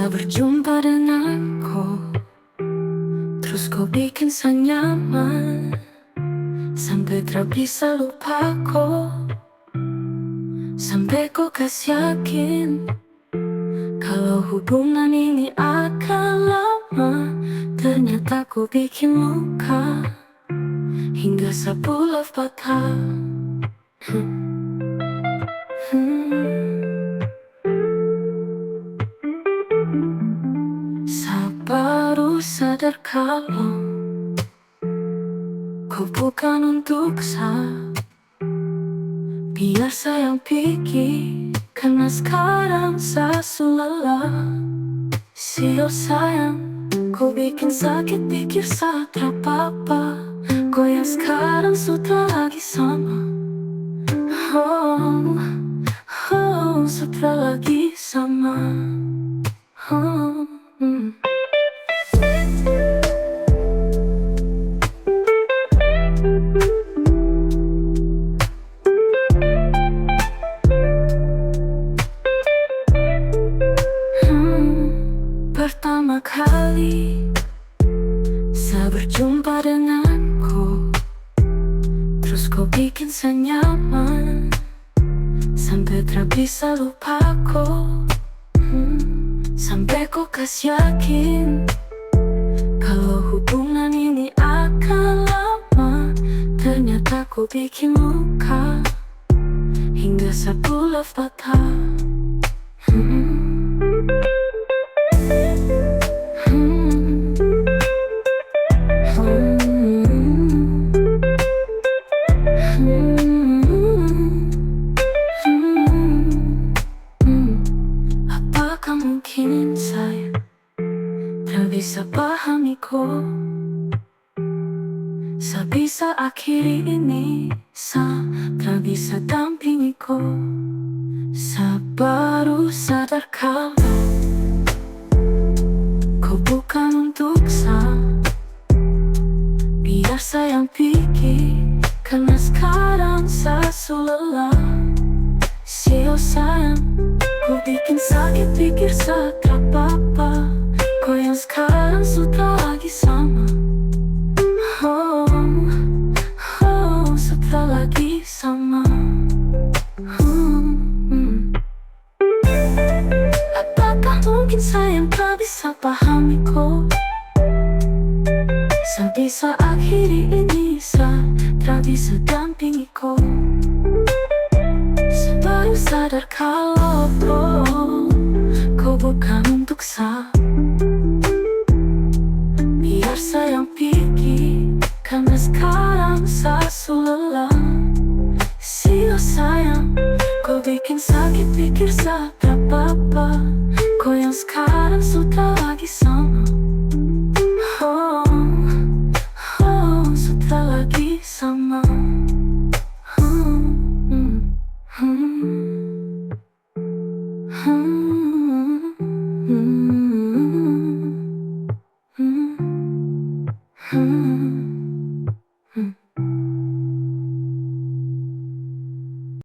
Bisa berjumpa denganku, terus kau bikin saya nyaman sampai tak bisa lupaku. Sampai kau kasih yakin kalau hubungan ini akan lama. Ternyata ku bikin luka hingga sapu love patah. Saya baru sadar kalau kau bukan untuk saya. Biar sayang pikir, karena sekarang saya sudah lelah. Sial sayang, kau bikin sakit pikir saya tak apa-apa. Kau yang sekarang sudah lagi sama. Oh, oh, sudah lagi sama. Oh, pertama kali saya berjumpa denganku, terus kau bikin saya nyaman sampai tak bisa lupaku. Sampai kau kasih yakin kalau hubungan ini akan lama. Ternyata kau bikin luka hingga sapu love patah. Apakah mungkin saya tak bisa pahamiku? Saya bisa akhiri ini, saya tak bisa dampingiku. Saya baru sadar kalau kau bukan untuk saya. Biar sayang pikir, karena sekarang saya sudah lelah. Sial sayang, kau bikin sakit pikir saya tak apa-apa. Kau yang sekarang sudah lagi sama. Oh, oh, sudah lagi sama. Apakah mungkin sayang tak bisa pahamiku? Saya bisa akhiri ini, saya tak bisa dampingiku. Saya baru sadar kalau kau bukan untuk saya. Biar sayang pikir, karena sekarang saya sudah lelah. Sial sayang, kau bikin sakit pikir saya tak apa-apa. Kau yang sekarang sudah lagi sama. Oh, oh, sudah lagi sama. Hmm.